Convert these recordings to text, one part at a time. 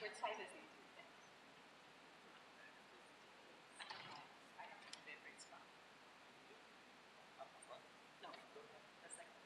Your type is easy. I have my favorite spot. No, the second.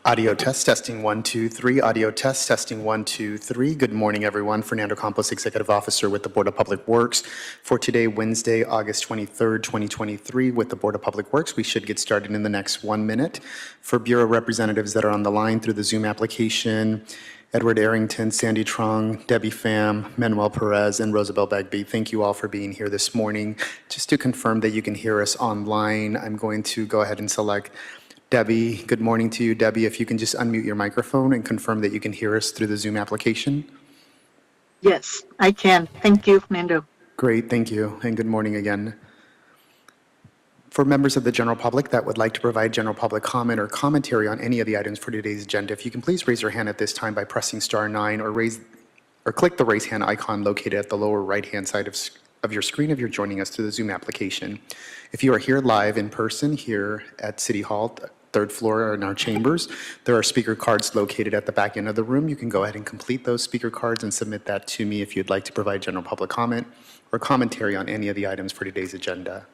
Audio test, testing 1, 2, 3. Audio test, testing 1, 2, 3. Good morning, everyone. Fernando Campos, Executive Officer with the Board of Public Works. For today, Wednesday, August 23rd, 2023, with the Board of Public Works, we should get started in the next 1 minute. For Bureau representatives that are on the line through the Zoom application, Edward Arrington, Sandy Trong, Debbie Pham, Manuel Perez, and Rosabelle Bagby, thank you all for being here this morning. Just to confirm that you can hear us online, I'm going to go ahead and select Debbie. Good morning to you, Debbie. If you can just unmute your microphone and confirm that you can hear us through the Zoom application. Yes, I can. Thank you, Fernando. Great, thank you, and good morning again. For members of the general public that would like to provide general public comment or commentary on any of the items for today's agenda, if you can please raise your hand at this time by pressing *9 or click the raise hand icon located at the lower right-hand side of your screen if you're joining us through the Zoom application. If you are here live in person here at City Hall, third floor in our chambers, there are speaker cards located at the back end of the room. You can go ahead and complete those speaker cards and submit that to me if you'd like to provide general public comment or commentary on any of the items for today's agenda.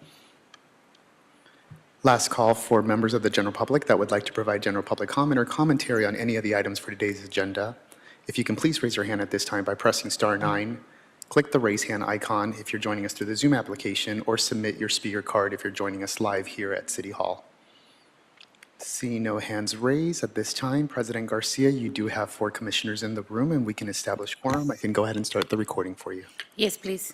Last call for members of the general public that would like to provide general public comment or commentary on any of the items for today's agenda. If you can please raise your hand at this time by pressing *9, click the raise hand icon if you're joining us through the Zoom application, or submit your speaker card if you're joining us live here at City Hall. Seeing no hands raised at this time, President Garcia, you do have 4 commissioners in the room and we can establish quorum. I can go ahead and start the recording for you. Yes, please.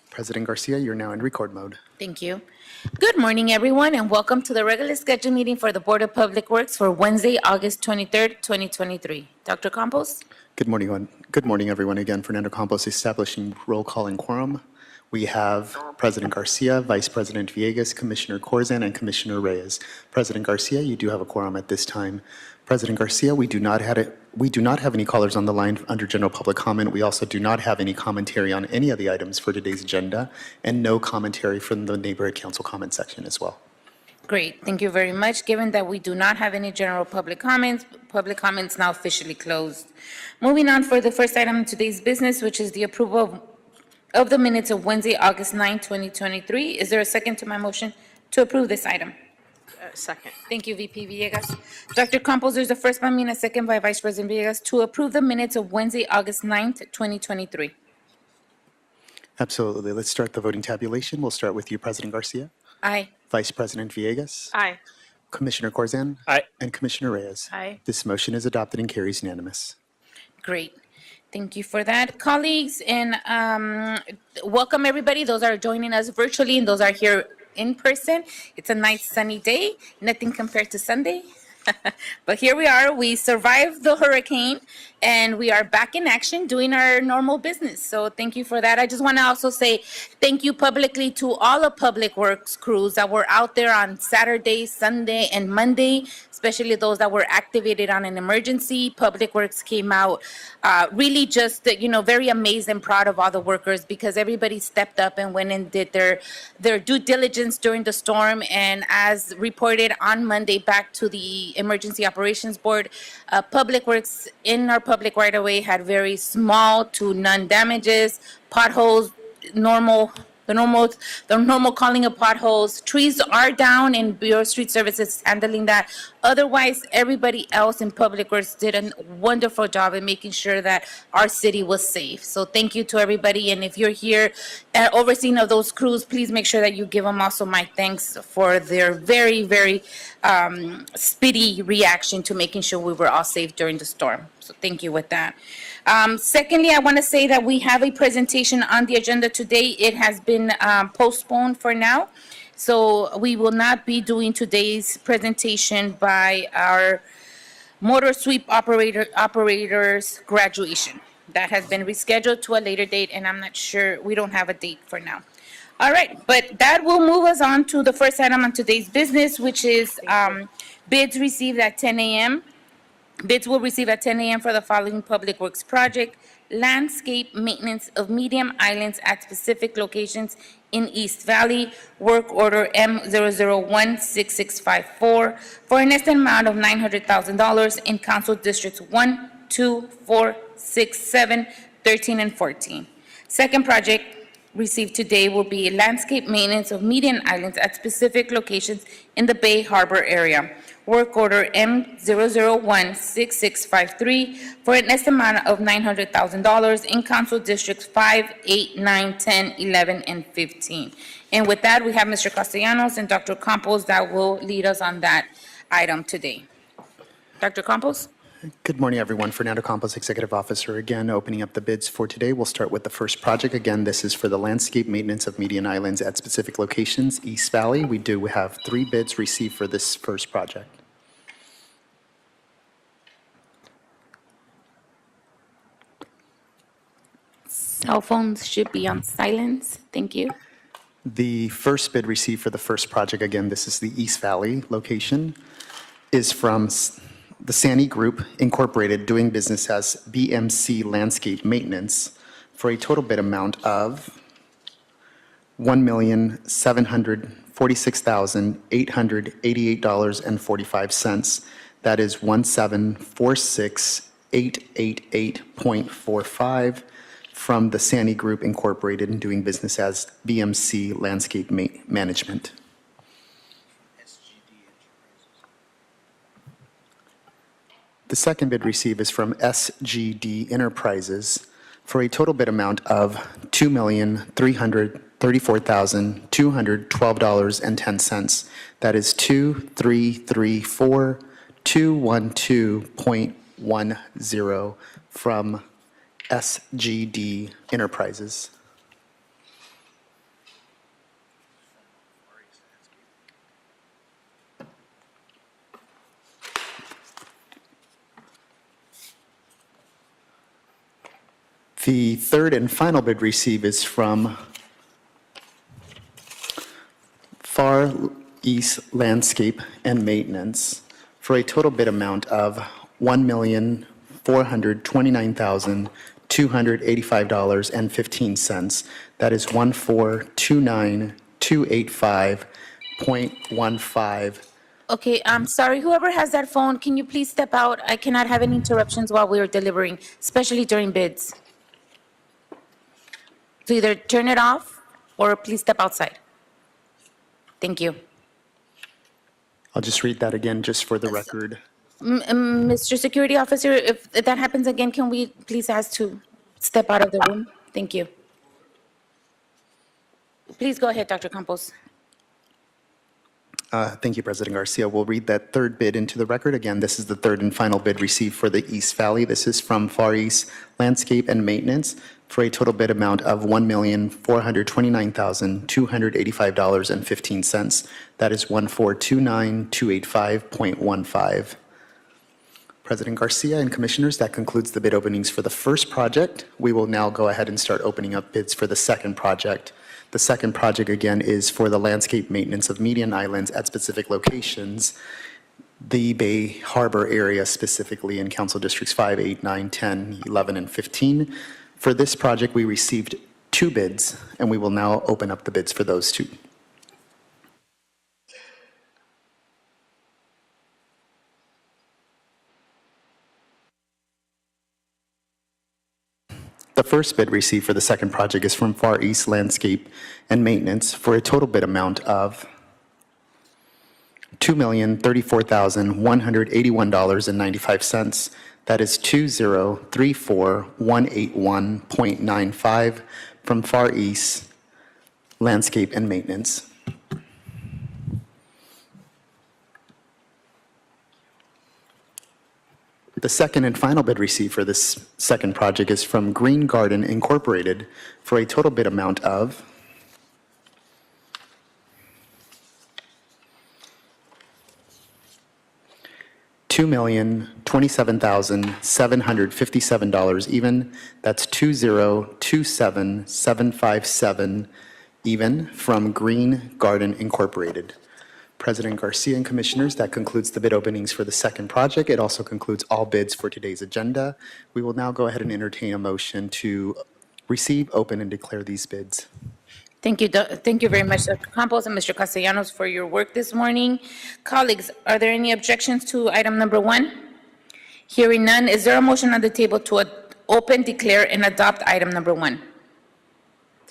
President Garcia, you're now in record mode. Thank you. Good morning, everyone, and welcome to the regular scheduled meeting for the Board of Public Works for Wednesday, August 23rd, 2023. Dr. Campos? Good morning, everyone. Again, Fernando Campos, establishing roll call and quorum. We have President Garcia, Vice President Villegas, Commissioner Corzan, and Commissioner Reyes. President Garcia, you do have a quorum at this time. President Garcia, we do not have any callers on the line under general public comment. We also do not have any commentary on any of the items for today's agenda, and no commentary from the neighborhood council comment section as well. Great. Thank you very much. Given that we do not have any general public comments now officially closed. Moving on for the first item in today's business, which is the approval of the minutes of Wednesday, August 9, 2023. Is there a second to my motion to approve this item? Second. Thank you, VP Villegas. Dr. Campos, there's a first by me and a second by Vice President Villegas to approve the minutes of Wednesday, August 9th, 2023. Absolutely. Let's start the voting tabulation. We'll start with you, President Garcia. Aye. Vice President Villegas. Aye. Commissioner Corzan. Aye. And Commissioner Reyes. Aye. This motion is adopted and carries unanimous. Great. Thank you for that, colleagues, and welcome everybody. Those are joining us virtually and those are here in person. It's a nice sunny day, nothing compared to Sunday. But here we are. We survived the hurricane and we are back in action doing our normal business. So thank you for that. I just want to also say thank you publicly to all of Public Works crews that were out there on Saturday, Sunday, and Monday, especially those that were activated on an emergency. Public Works came out really just, very amazed and proud of all the workers because everybody stepped up and went and did their due diligence during the storm. And as reported on Monday back to the Emergency Operations Board, Public Works in our public right of way had very small to none damages, potholes, the normal calling of potholes. Trees are down and Bureau of Street Services handling that. Otherwise, everybody else in Public Works did a wonderful job in making sure that our city was safe. So thank you to everybody. And if you're here overseeing of those crews, please make sure that you give them also my thanks for their very, very speedy reaction to making sure we were all safe during the storm. So thank you with that. Secondly, I want to say that we have a presentation on the agenda today. It has been postponed for now. So we will not be doing today's presentation by our motor sweep operators graduation. That has been rescheduled to a later date, and I'm not sure, we don't have a date for now. All right, but that will move us on to the first item on today's business, which is bids received at 10 a.m. Bids will receive at 10 a.m. for the following Public Works project: landscape maintenance of medium islands at specific locations in East Valley, work order M0016654, for an estimated amount of $900,000 in Council Districts 1, 2, 4, 6, 7, 13, and 14. Second project, received today will be landscape maintenance of median islands at specific locations in the Bay Harbor area. Work order M0016653 for an estimate of $900,000 in Council Districts 5, 8, 9, 10, 11, and 15. And with that, we have Mr. Castellanos and Dr. Campos that will lead us on that item today. Dr. Campos? Good morning, everyone. Fernando Campos, Executive Officer, again, opening up the bids for today. We'll start with the first project. Again, this is for the landscape maintenance of median islands at specific locations, East Valley. We do have 3 bids received for this first project. Cell phones should be on silence. Thank you. The first bid received for the first project, again, this is the East Valley location, is from the Sani Group Incorporated, doing business as BMC Landscape Maintenance, for a total bid amount of $1,746,888.45. That is 1746888.45 from the Sani Group Incorporated, and doing business as BMC Landscape Management. The second bid received is from SGD Enterprises for a total bid amount of $2,334,212.10. That is 2,334,212.10 from SGD Enterprises. The third and final bid received is from Far East Landscape and Maintenance for a total bid amount of $1,429,285.15. That is 1429285.15. Okay, I'm sorry, whoever has that phone, can you please step out? I cannot have any interruptions while we are delivering, especially during bids. So either turn it off or please step outside. Thank you. I'll just read that again, just for the record. Mr. Security Officer, if that happens again, can we please ask to step out of the room? Thank you. Please go ahead, Dr. Campos. Thank you, President Garcia. We'll read that third bid into the record. Again, this is the third and final bid received for the East Valley. This is from Far East Landscape and Maintenance for a total bid amount of $1,429,285.15. That is 1429285.15. President Garcia and Commissioners, that concludes the bid openings for the first project. We will now go ahead and start opening up bids for the second project. The second project, again, is for the landscape maintenance of median islands at specific locations, the Bay Harbor area specifically in Council Districts 5, 8, 9, 10, 11, and 15. For this project, we received 2 bids, and we will now open up the bids for those 2. The first bid received for the second project is from Far East Landscape and Maintenance for a total bid amount of $2,034,181.95. That is 2,034,181.95 from Far East Landscape and Maintenance. The second and final bid received for this second project is from Green Garden Incorporated for a total bid amount of $2,027,757 even. That's 2,027,757 even from Green Garden Incorporated. President Garcia and Commissioners, that concludes the bid openings for the second project. It also concludes all bids for today's agenda. We will now go ahead and entertain a motion to receive, open, and declare these bids. Thank you. Thank you very much, Dr. Campos and Mr. Castellanos, for your work this morning. Colleagues, are there any objections to item number 1? Hearing none, is there a motion on the table to open, declare, and adopt item number 1?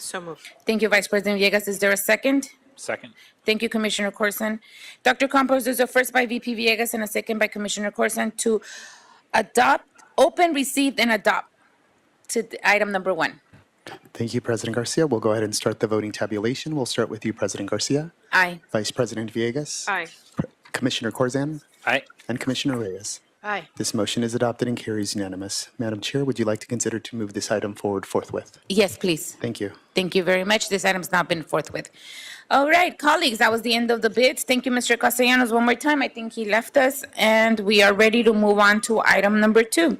So moved. Thank you, Vice President Villegas. Is there a second? Second. Thank you, Commissioner Corson. Dr. Campos, there's a first by VP Villegas and a second by Commissioner Corson to adopt, open, receive, and adopt to item number 1. Thank you, President Garcia. We'll go ahead and start the voting tabulation. We'll start with you, President Garcia, Aye. Vice President Villegas, Aye. Commissioner Corzan, Aye. and Commissioner Reyes. Aye. This motion is adopted and carries unanimous. Madam Chair, would you like to consider to move this item forward forthwith? Yes, please. Thank you. Thank you very much. This item's not been forthwith. All right, colleagues, that was the end of the bids. Thank you, Mr. Castellanos, one more time. I think he left us, and we are ready to move on to item number 2.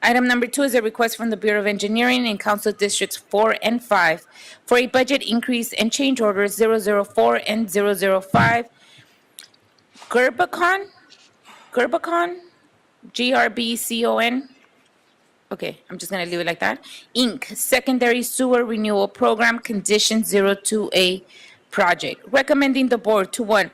Item number 2 is a request from the Bureau of Engineering in Council Districts 4 and 5 for a budget increase and change orders 004 and 005. Gerbicon, GRBCON. Okay, I'm just going to leave it like that. Inc., Secondary Sewer Renewal Program, Condition 02A Project. Recommending the board to, 1,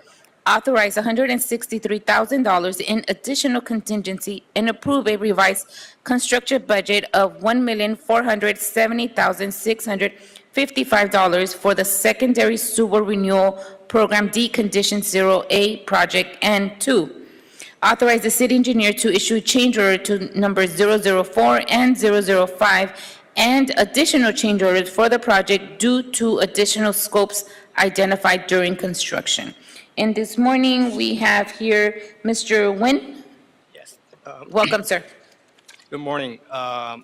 authorize $163,000 in additional contingency and approve a revised construction budget of $1,470,655 for the Secondary Sewer Renewal Program D Condition 0A Project. And 2, authorize the city engineer to issue change order to numbers 004 and 005 and additional change orders for the project due to additional scopes identified during construction. And this morning, we have here Mr. Nguyen. Yes. Welcome, sir. Good morning. Good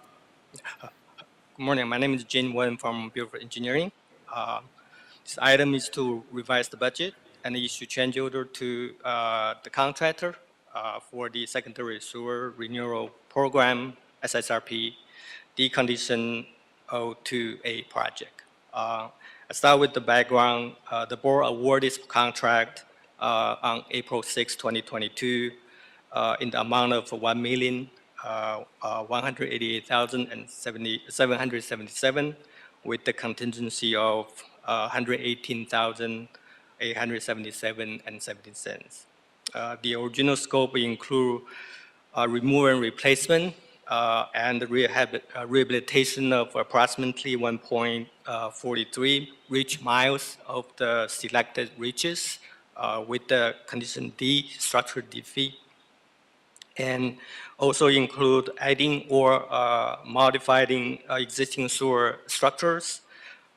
morning. My name is Jin Wen from Bureau of Engineering. This item is to revise the budget and issue change order to the contractor for the Secondary Sewer Renewal Program, SSRP, Decondition 02A project. I start with the background. The board awarded this contract on April 6, 2022, in the amount of $1,188,777, with the contingency of $118,877.70. The original scope include removal and replacement and the rehabilitation of approximately 1.43 reach miles of the selected reaches with the condition D, structure defect, and also include adding or modifying existing sewer structures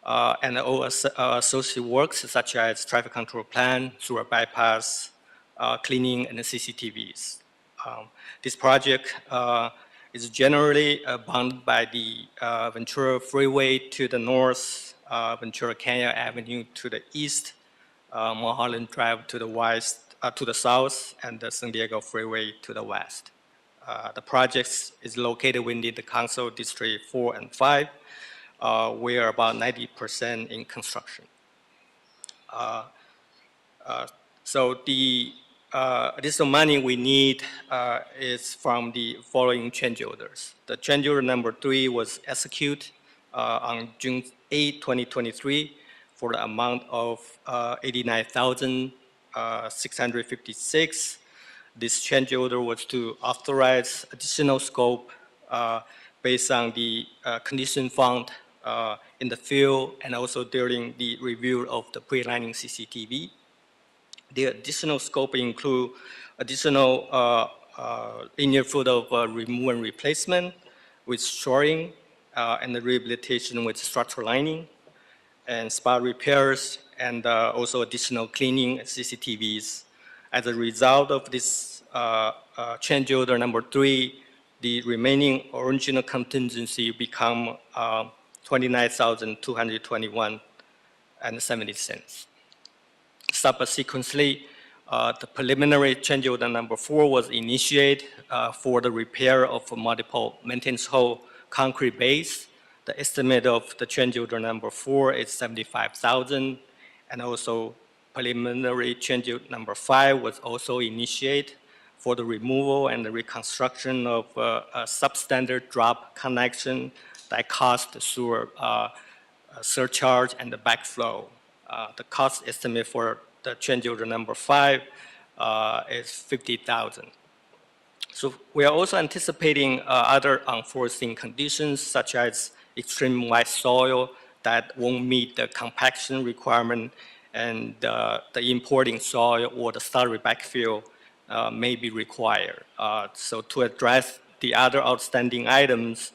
and all associated works such as traffic control plan, sewer bypass, cleaning, and the CCTVs. This project is generally bounded by the Ventura Freeway to the north, Ventura Canyon Avenue to the east, Mulholland Drive to the west, to the south, and the San Diego Freeway to the west. The project is located within the Council District 4 and 5. We are about 90% in construction. So the additional money we need is from the following change orders. The change order number 3 was executed on June 8, 2023 for the amount of $89,656. This change order was to authorize additional scope based on the condition found in the field and also during the review of the pre-lining CCTV. The additional scope include additional linear foot of removal and replacement with shoring and the rehabilitation with structural lining and spot repairs and also additional cleaning CCTVs. As a result of this change order number 3, the remaining original contingency become $29,221.70. Subsequently, the preliminary change order number 4 was initiated for the repair of multiple maintenance hole concrete base. The estimate of the change order number 4 is $75,000, and also preliminary change order number 5 was also initiated for the removal and the reconstruction of a substandard drop connection that caused the sewer surcharge and the backflow. The cost estimate for the change order number 5 is $50,000. So we are also anticipating other unforeseen conditions such as extreme wet soil that won't meet the compaction requirement, and the importing soil or the slurry backfill may be required. So to address the other outstanding items,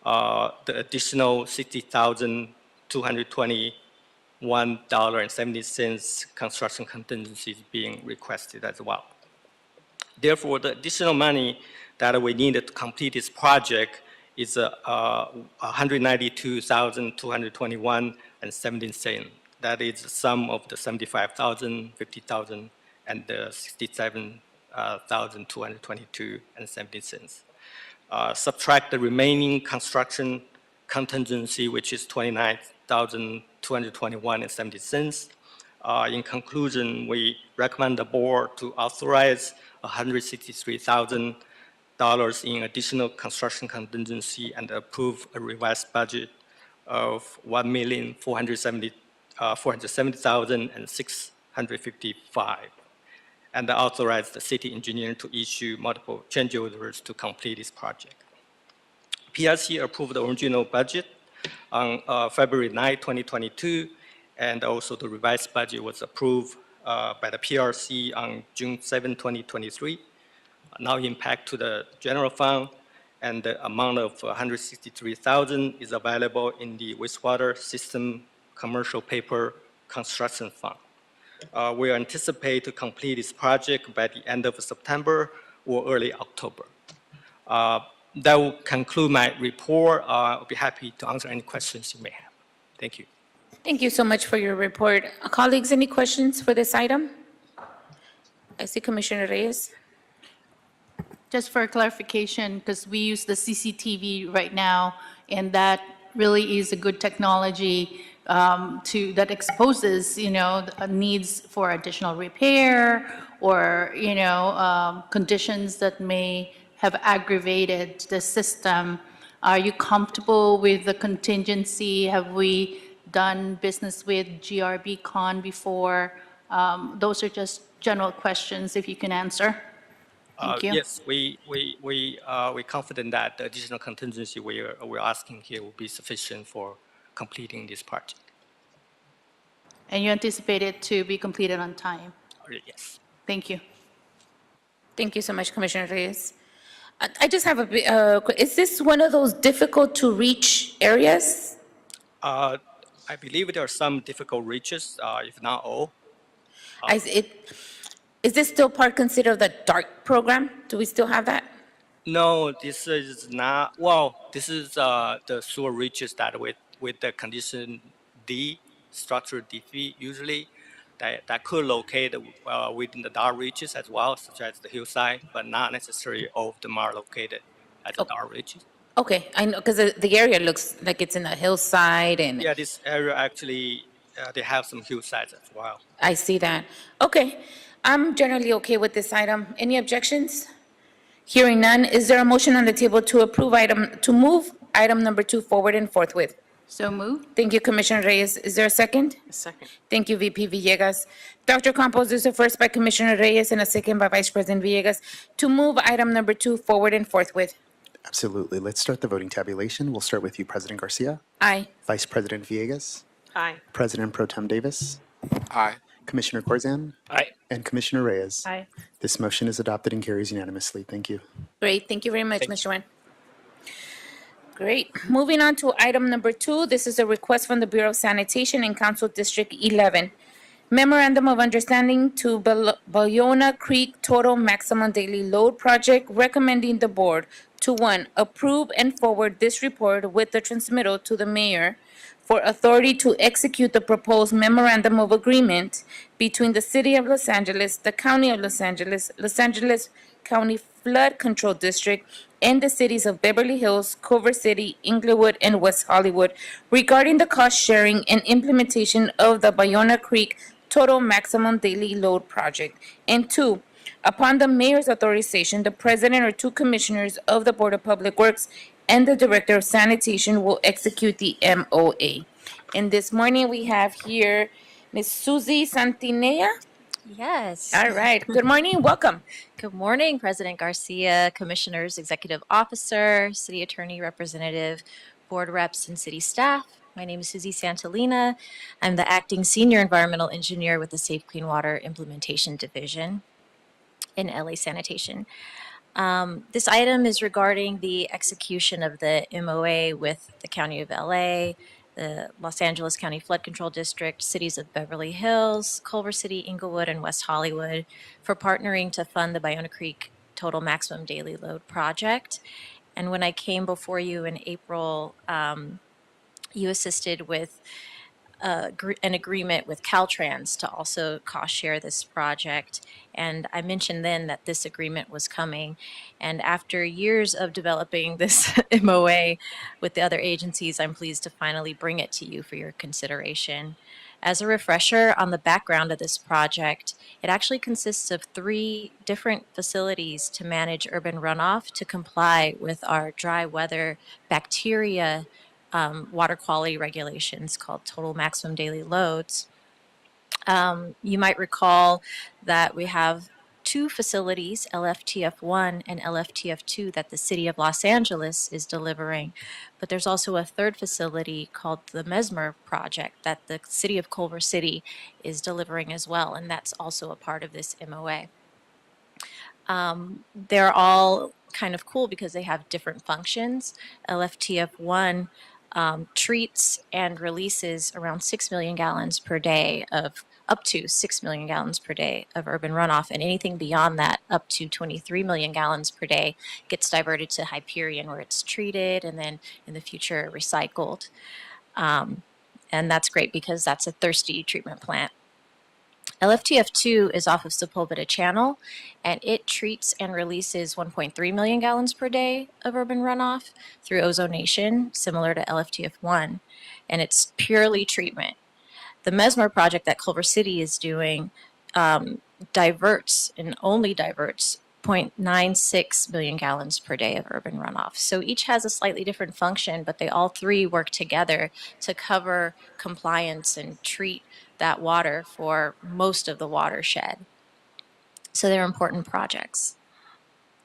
the additional $60,221.70 construction contingency is being requested as well. Therefore, the additional money that we needed to complete this project is $192,221.17. That is the sum of the $75,000, $50,000, and the $67,222.70. Subtract the remaining construction contingency, which is $29,221.70. In conclusion, we recommend the board to authorize $163,000 in additional construction contingency and approve a revised budget of $1,470,655, and authorize the city engineer to issue multiple change orders to complete this project. PRC approved the original budget on February 9, 2022, and also the revised budget was approved by the PRC on June 7, 2023. Now impact to the general fund, and the amount of $163,000 is available in the wastewater system commercial paper construction fund. We anticipate to complete this project by the end of September or early October. That will conclude my report. I'll be happy to answer any questions you may have. Thank you. Thank you so much for your report. Colleagues, any questions for this item? I see Commissioner Reyes. Just for clarification, because we use the CCTV right now, and that really is a good technology that exposes, needs for additional repair or, conditions that may have aggravated the system. Are you comfortable with the contingency? Have we done business with GRB Con before? Those are just general questions, if you can answer. Thank you. Yes, we're confident that the additional contingency we're asking here will be sufficient for completing this project. And you anticipate it to be completed on time? Yes. Thank you. Thank you so much, Commissioner Reyes. I just have is this one of those difficult to reach areas? I believe there are some difficult reaches, if not all. Is this still considered the DART program? Do we still have that? No, this is not. Well, this is the sewer reaches that with the condition D, structure D3 usually, that could locate within the DART reaches as well, such as the hillside, but not necessarily all of them are located at the DART reaches. Okay, I know, because the area looks like it's in a hillside and. Yeah, this area actually, they have some hillsides as well. I see that. Okay, I'm generally okay with this item. Any objections? Hearing none, is there a motion on the table to move item number 2 forward and forthwith? So moved. Thank you, Commissioner Reyes. Is there a second? A second. Thank you, VP Villegas. Dr. Campos, there's a first by Commissioner Reyes and a second by Vice President Villegas to move item number 2 forward and forthwith. Absolutely. Let's start the voting tabulation. We'll start with you, President Garcia, Aye. Vice President Villegas, Aye. President Pro Tem Davis, Aye. Commissioner Corzan, Aye. and Commissioner Reyes. Aye. This motion is adopted and carries unanimously. Thank you. Great, thank you very much, Mr. Nguyen. Great. Moving on to item number 2, this is a request from the Bureau of Sanitation in Council District 11. Memorandum of Understanding to Bayona Creek Total Maximum Daily Load Project, recommending the board to 1, approve and forward this report with the transmittal to the mayor for authority to execute the proposed memorandum of agreement between the City of Los Angeles, the County of Los Angeles, Los Angeles County Flood Control District, and the cities of Beverly Hills, Culver City, Inglewood, and West Hollywood regarding the cost sharing and implementation of the Bayona Creek Total Maximum Daily Load Project. And 2, upon the mayor's authorization, the president or 2 commissioners of the Board of Public Works and the Director of Sanitation will execute the MOA. And this morning we have here Ms. Susie Santinea. Yes. All right. Good morning. Welcome. Good morning, President Garcia, Commissioners, Executive Officer, City Attorney, Representative, Board Reps, and City Staff. My name is Susie Santolina. I'm the acting senior environmental engineer with the Safe Clean Water Implementation Division in LA Sanitation. This item is regarding the execution of the MOA with the County of LA, the Los Angeles County Flood Control District, cities of Beverly Hills, Culver City, Inglewood, and West Hollywood for partnering to fund the Ballona Creek Total Maximum Daily Load project. And when I came before you in April, you assisted with an agreement with Caltrans to also cost share this project. And I mentioned then that this agreement was coming. And after years of developing this MOA with the other agencies, I'm pleased to finally bring it to you for your consideration. As a refresher on the background of this project, it actually consists of 3 different facilities to manage urban runoff to comply with our dry weather bacteria water quality regulations called total maximum daily loads. You might recall that we have 2 facilities, LFTF1 and LFTF2, that the City of Los Angeles is delivering. But there's also a 3rd facility called the Mesmer Project that the City of Culver City is delivering as well, and that's also a part of this MOA. They're all kind of cool because they have different functions. LFTF1 treats and releases around 6 million gallons per day of up to 6 million gallons per day of urban runoff, and anything beyond that, up to 23 million gallons per day, gets diverted to Hyperion where it's treated and then in the future recycled. And that's great because that's a thirsty treatment plant. LFTF2 is off of Sepulveda Channel, and it treats and releases 1.3 million gallons per day of urban runoff through ozonation, similar to LFTF1, and it's purely treatment. The Mesmer project that Culver City is doing diverts and only diverts 0.96 million gallons per day of urban runoff. So each has a slightly different function, but they all 3 work together to cover compliance and treat that water for most of the watershed. So they're important projects.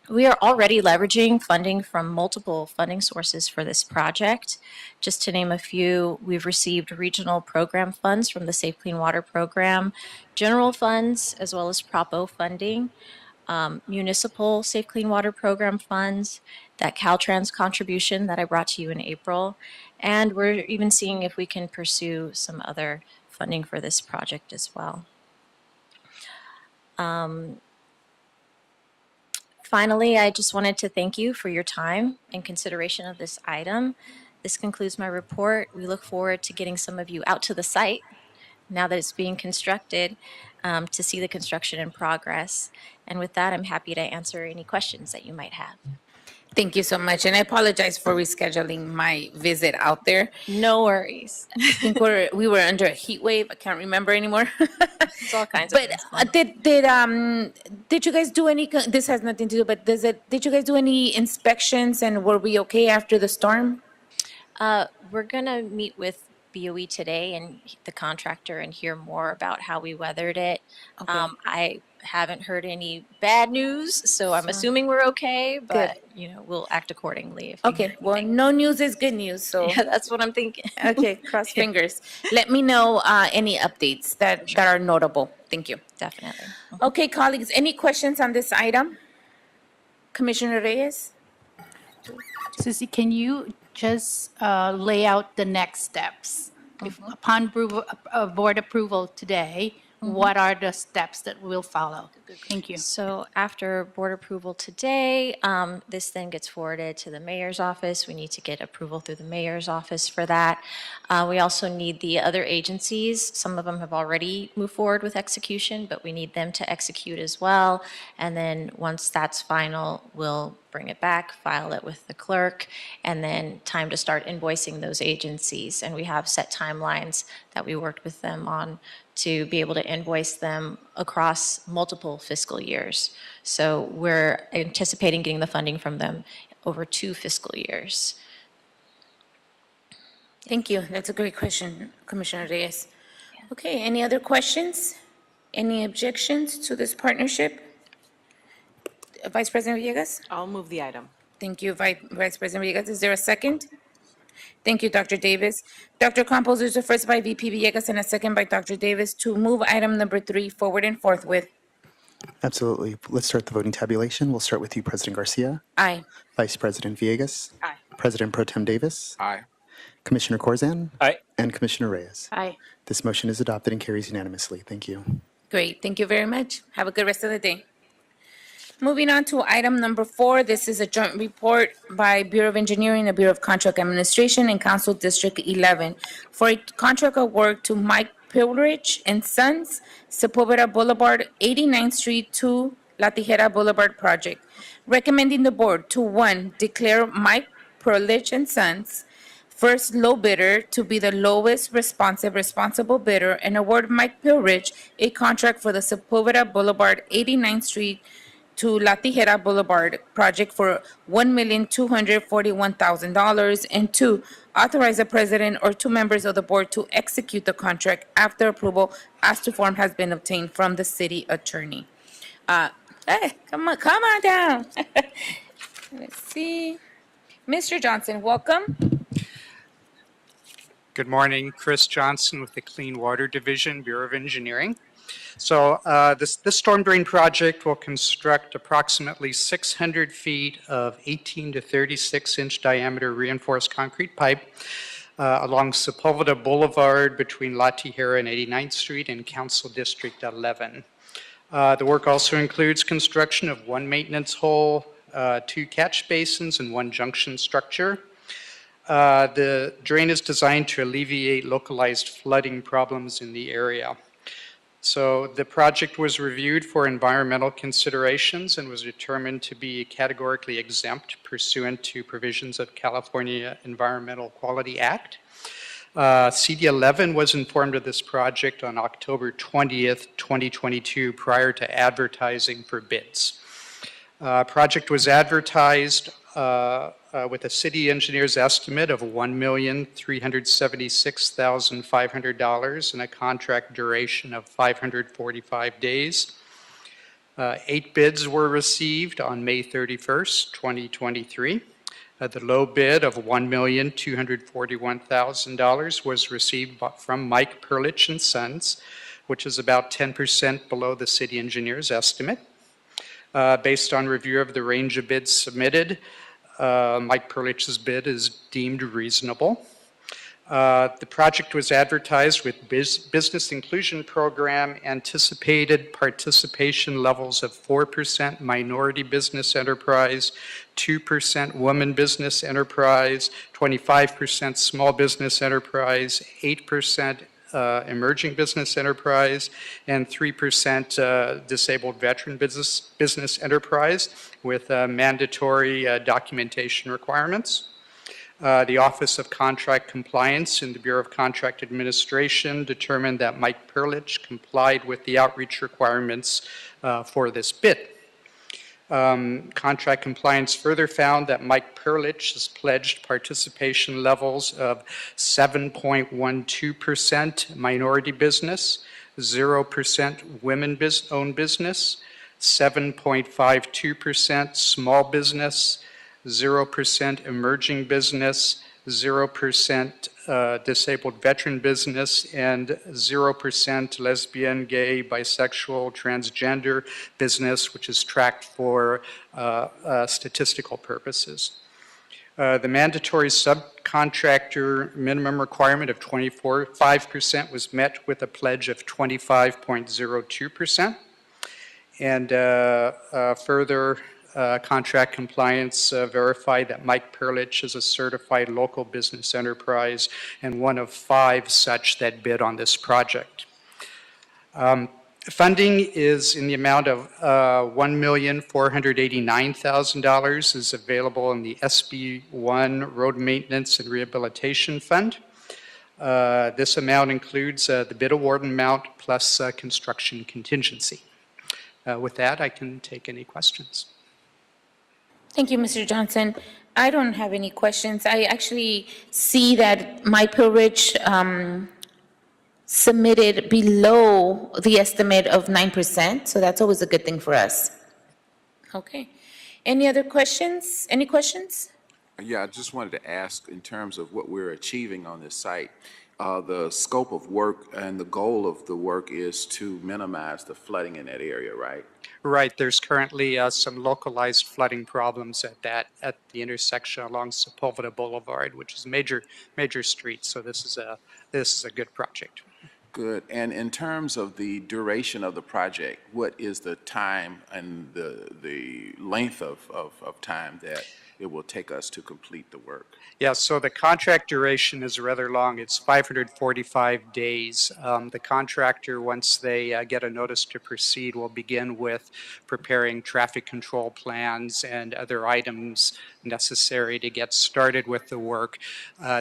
We are already leveraging funding from multiple funding sources for this project. Just to name a few, we've received regional program funds from the Safe Clean Water Program, general funds, as well as Propo funding, municipal Safe Clean Water Program funds, that Caltrans contribution that I brought to you in April, and we're even seeing if we can pursue some other funding for this project as well. Finally, I just wanted to thank you for your time and consideration of this item. This concludes my report. We look forward to getting some of you out to the site now that it's being constructed to see the construction in progress. And with that, I'm happy to answer any questions that you might have. Thank you so much. And I apologize for rescheduling my visit out there. No worries. I think we were under a heat wave. I can't remember anymore. It's all kinds of But things. did you guys do any, this has nothing to do, but did you guys do any inspections and were we okay after the storm? We're going to meet with BOE today and the contractor and hear more about how we weathered it. Okay. I haven't heard any bad news, so I'm assuming we're okay, but we'll act accordingly. If we hear Okay, well, anything. no news is good news, so. Yeah, that's what I'm thinking. Okay, cross fingers. Let me know any updates that are notable. Thank you. Definitely. Okay, colleagues, any questions on this item? Commissioner Reyes? Susie, can you just lay out the next steps? If upon board approval today, what are the steps that will follow? Thank you. So after board approval today, this then gets forwarded to the mayor's office. We need to get approval through the mayor's office for that. We also need the other agencies. Some of them have already moved forward with execution, but we need them to execute as well. And then once that's final, we'll bring it back, file it with the clerk, and then time to start invoicing those agencies. And we have set timelines that we worked with them on to be able to invoice them across multiple fiscal years. So we're anticipating getting the funding from them over 2 fiscal years. Thank you. That's a great question, Commissioner Reyes. Okay, any other questions? Any objections to this partnership? Vice President Villegas? I'll move the item. Thank you, Vice President Villegas. Is there a second? Thank you, Dr. Davis. Dr. Campos, there's a first by VP Villegas and a second by Dr. Davis to move item number 3 forward and forthwith. Absolutely. Let's start the voting tabulation. We'll start with you, President Garcia, Aye. Vice President Villegas, Aye. President Pro Tem Davis, Aye. Commissioner Corzan, Aye. and Commissioner Reyes. Aye. This motion is adopted and carries unanimously. Thank you. Great. Thank you very much. Have a good rest of the day. Moving on to item number 4, this is a joint report by Bureau of Engineering, the Bureau of Contract Administration, and Council District 11 for a contract award to Mike Pilrich and Sons, Sepulveda Boulevard, 89th Street to La Tijera Boulevard project. Recommending the board to, 1, declare Mike Pilrich and Sons first low bidder to be the lowest responsible bidder and award Mike Pilrich a contract for the Sepulveda Boulevard, 89th Street to La Tijera Boulevard project for $1,241,000, and 2, authorize the president or 2 members of the board to execute the contract after approval as to form has been obtained from the city attorney. Hey, come on down. Let's see. Mr. Johnson, welcome. Good morning, Chris Johnson with the Clean Water Division, Bureau of Engineering. So this storm drain project will construct approximately 600 feet of 18 to 36 inch diameter reinforced concrete pipe along Sepulveda Boulevard between La Tijera and 89th Street in Council District 11. The work also includes construction of 1 maintenance hole, 2 catch basins, and 1 junction structure. The drain is designed to alleviate localized flooding problems in the area. So the project was reviewed for environmental considerations and was determined to be categorically exempt pursuant to provisions of California Environmental Quality Act. CD11 was informed of this project on October 20th, 2022, prior to advertising for bids. Project was advertised with a city engineer's estimate of $1,376,500 and a contract duration of 545 days. 8 bids were received on May 31st, 2023. The low bid of $1,241,000 was received from Mike Pilrich and Sons, which is about 10% below the city engineer's estimate. Based on review of the range of bids submitted, Mike Pilrich's bid is deemed reasonable. The project was advertised with Business Inclusion Program, anticipated participation levels of 4% minority business enterprise, 2% woman business enterprise, 25% small business enterprise, 8% emerging business enterprise, and 3% disabled veteran business enterprise with mandatory documentation requirements. The Office of Contract Compliance in the Bureau of Contract Administration determined that Mike Pilrich complied with the outreach requirements for this bid. Contract compliance further found that Mike Pilrich has pledged participation levels of 7.12% minority business, 0% women-owned business, 7.52% small business, 0% emerging business, 0% disabled veteran business, and 0% lesbian, gay, bisexual, transgender business, which is tracked for statistical purposes. The mandatory subcontractor minimum requirement of 5% was met with a pledge of 25.02%. And further contract compliance verified that Mike Pilrich is a certified local business enterprise and one of 5 such that bid on this project. Funding is in the amount of $1,489,000 is available in the SB1 Road Maintenance and Rehabilitation Fund. This amount includes the bid award amount plus construction contingency. With that, I can take any questions. Thank you, Mr. Johnson. I don't have any questions. I actually see that Mike Pilrich submitted below the estimate of 9%, so that's always a good thing for us. Okay. Any other questions? Any questions? Yeah, I just wanted to ask in terms of what we're achieving on this site, the scope of work and the goal of the work is to minimize the flooding in that area, right? Right, there's currently some localized flooding problems at the intersection along Sepulveda Boulevard, which is a major street. So this is a good project. Good. And in terms of the duration of the project, what is the time and the length of time that it will take us to complete the work? Yeah, so the contract duration is rather long. It's 545 days. The contractor, once they get a notice to proceed, will begin with preparing traffic control plans and other items necessary to get started with the work.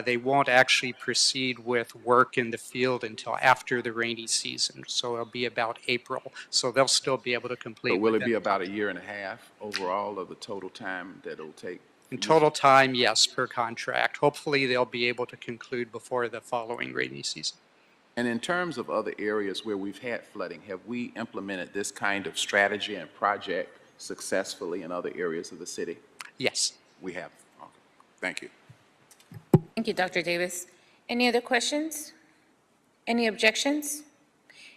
They won't actually proceed with work in the field until after the rainy season, so it'll be about April. So they'll still be able to complete. But will it within- be about a year and a half overall of the total time that it'll take? In total time, yes, per contract. Hopefully, they'll be able to conclude before the following rainy season. And in terms of other areas where we've had flooding, have we implemented this kind of strategy and project successfully in other areas of the city? Yes. We have. Okay. Thank you. Thank you, Dr. Davis. Any other questions? Any objections?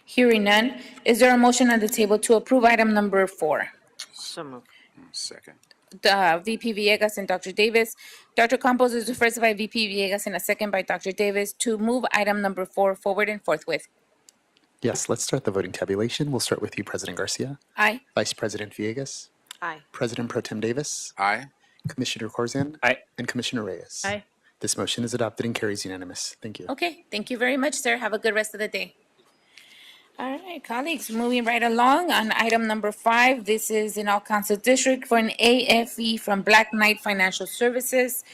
Hearing none, is there a motion on the table to approve item number 4? So moved. Second. VP Villegas and Dr. Davis. Dr. Campos is the first by VP Villegas and a second by Dr. Davis to move item number 4 forward and forthwith. Yes, let's start the voting tabulation. We'll start with you, President Garcia, Aye. Vice President Villegas, Aye. President Pro Tem Davis, Aye. Commissioner Corzine, Aye. and Commissioner Reyes. Aye. This motion is adopted and carries unanimous. Thank you. Okay, thank you very much, sir. Have a good rest of the day. All right, colleagues, moving right along on item number 5. This is in All Council District for an AFE from Black Knight Financial Services.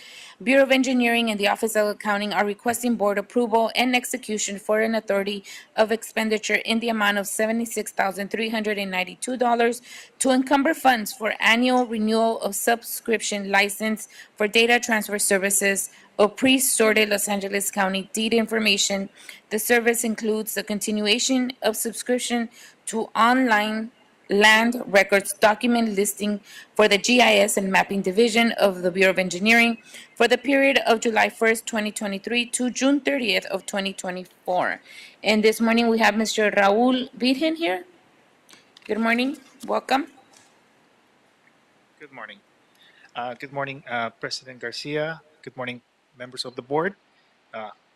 Bureau of Engineering and the Office of Accounting are requesting board approval and execution for an authority of expenditure in the amount of $76,392 to encumber funds for annual renewal of subscription license for data transfer services of pre-sorted Los Angeles County deed information. The service includes the continuation of subscription to online land records document listing for the GIS and Mapping Division of the Bureau of Engineering for the period of July 1st, 2023 to June 30th of 2024. And this morning we have Mr. Raul Virgen here. Good morning, welcome. Good morning. Good morning, President Garcia. Good morning, members of the board.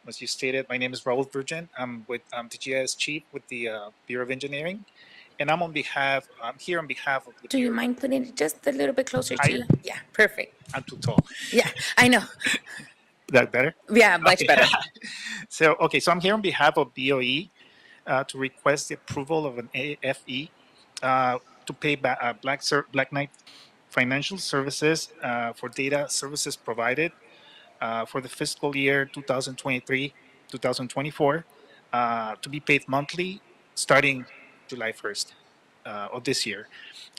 As you stated, my name is Raul Virgen. I'm the GIS chief with the Bureau of Engineering, and I'm here on behalf of the Do you Bureau. mind putting it just a little bit closer to Higher? you? Yeah, perfect. I'm too tall. Yeah, I know. That better? Yeah, much Okay. better. So I'm here on behalf of BOE to request the approval of an AFE to pay Black Knight Financial Services for data services provided for the fiscal year 2023-2024 to be paid monthly starting July 1st of this year.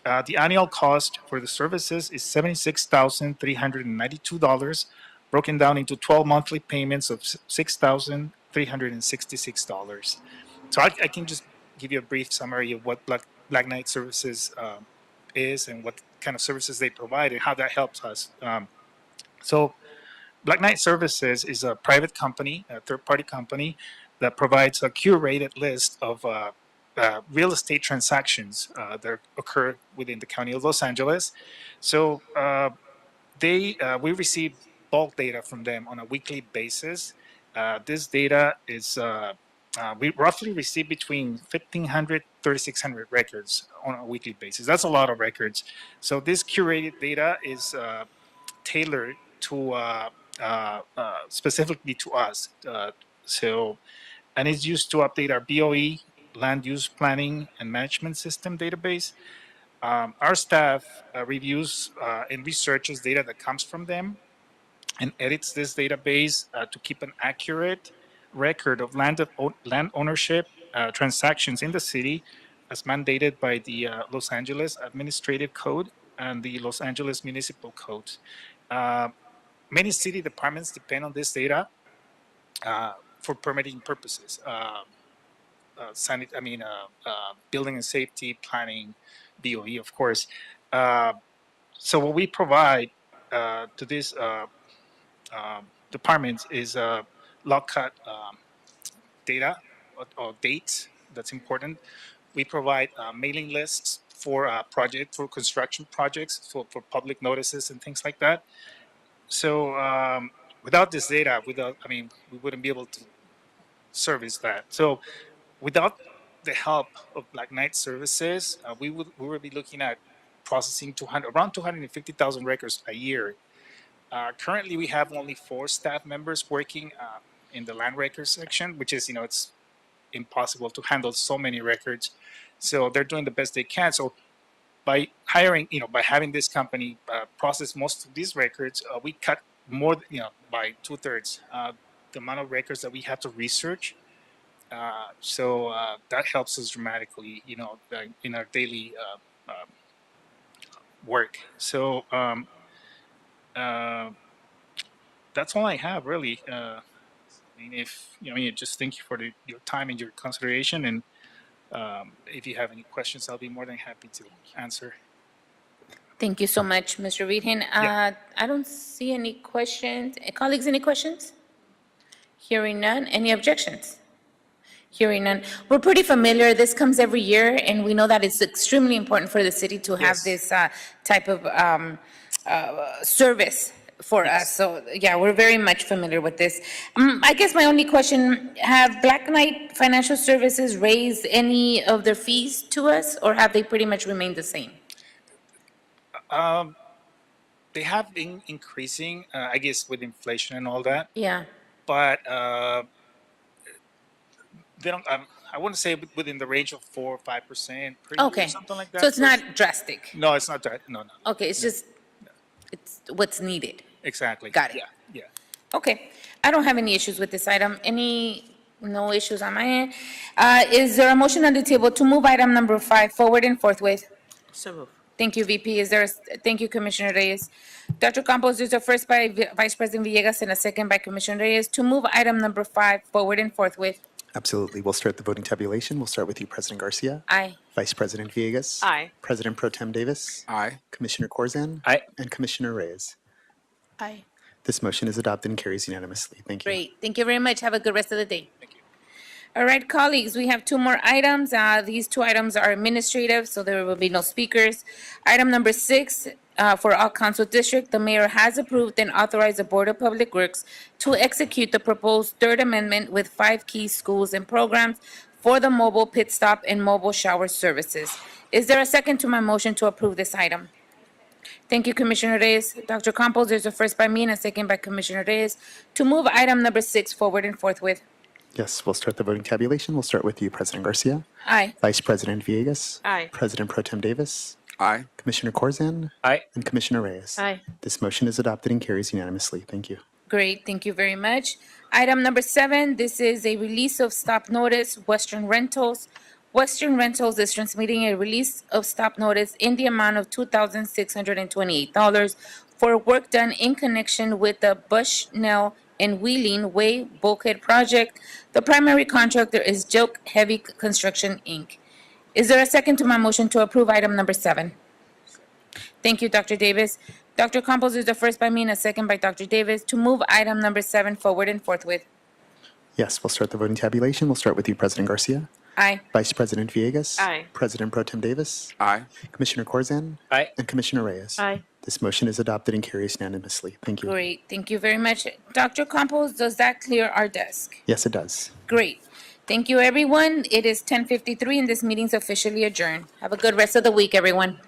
The annual cost for the services is $76,392, broken down into 12 monthly payments of $6,366. So I can just give you a brief summary of what Black Knight Services is and what kind of services they provide and how that helps us. So Black Knight Services is a private company, a third-party company that provides a curated list of real estate transactions that occur within the county of Los Angeles. So we receive bulk data from them on a weekly basis. This data is we roughly receive between 1,500 3,600 records on a weekly basis. That's a lot of records. So this curated data is tailored to specifically to us. And it's used to update our BOE, land use planning and management system database. Our staff reviews and researches data that comes from them and edits this database to keep an accurate record of land ownership transactions in the city as mandated by the Los Angeles Administrative Code and the Los Angeles Municipal Code. Many city departments depend on this data for permitting purposes. Building and safety, planning, BOE, of course. So what we provide to this departments is log cut data or dates. That's important. We provide mailing lists for for construction projects, so for public notices and things like that. So without this data, we wouldn't be able to service that. So without the help of Black Knight Services, we would be looking at processing around 250,000 records a year. Currently, we have only 4 staff members working in the land records section, which is, it's impossible to handle so many records. So they're doing the best they can. So by hiring, by having this company process most of these records, we cut more, by 2/3 the amount of records that we have to research. So that helps us dramatically, in our daily work. So that's all I have, really. Just thank you for your time and your consideration. And if you have any questions, I'll be more than happy to answer. Thank you so much, Mr. Reedhan. I don't see any questions. Colleagues, any questions? Hearing none. Any objections? Hearing none. We're pretty familiar. This comes every year, and we know that it's extremely important for the city to have this type of service for us. So, yeah, we're very much familiar with this. I guess my only question, have Black Knight Financial Services raised any of their fees to us, or have they pretty much remained the same? They have been increasing, I guess, with inflation and all that. Yeah. But they don't. I wouldn't say within the range of 4 or 5% per year, something like that. So it's not drastic? No, it's not that. No. Okay, it's just, it's what's needed. Exactly. Got it. Yeah. Okay, I don't have any issues with this item. No issues on my end. Is there a motion on the table to move item number 5 forward and forthwith? So moved. Thank you, VP. Thank you, Commissioner Reyes. Dr. Campos, there's a first by Vice President Villegas and a second by Commissioner Reyes to move item number 5 forward and forthwith. Absolutely. We'll start the voting tabulation. We'll start with you, President Garcia. Aye. Vice President Villegas. Aye. President Pro Tem Davis. Aye. Commissioner Corzan. Aye. And Commissioner Reyes. Aye. This motion is adopted and carries unanimously. Thank you. Great. Thank you very much. Have a good rest of the day. Thank you. All right, colleagues, we have 2 more items. These 2 items are administrative, so there will be no speakers. Item number 6, for all council district, the mayor has approved and authorized the Board of Public Works to execute the proposed 3rd Amendment with 5 key schools and programs for the mobile pit stop and mobile shower services. Is there a second to my motion to approve this item? Thank you, Commissioner Reyes. Dr. Campos, there's a first by me and a second by Commissioner Reyes to move item number 6 forward and forthwith. Yes, we'll start the voting tabulation. We'll start with you, President Garcia. Aye. Vice President Villegas. Aye. President Pro Tem Davis. Aye. Commissioner Corzan. Aye. And Commissioner Reyes. Aye. This motion is adopted and carries unanimously. Thank you. Great, thank you very much. Item number 7, this is a release of stop notice, Western Rentals. Western Rentals is transmitting a release of stop notice in the amount of $2,628 for work done in connection with the Bushnell and Wheeling Way Bulkhead Project. The primary contractor is Joke Heavy Construction, Inc. Is there a second to my motion to approve item number 7? Thank you, Dr. Davis. Dr. Campos is the first by me and a second by Dr. Davis to move item number 7 forward and forthwith. Yes, we'll start the voting tabulation. We'll start with you, President Garcia. Aye. Vice President Villegas. Aye. President Pro Tem Davis. Aye. Commissioner Corzan. Aye. And Commissioner Reyes. Aye. This motion is adopted and carries unanimously. Thank you. Great, thank you very much. Dr. Campos, does that clear our desk? Yes, it does. Great. Thank you, everyone. It is 10:53 and this meeting's officially adjourned. Have a good rest of the week, everyone.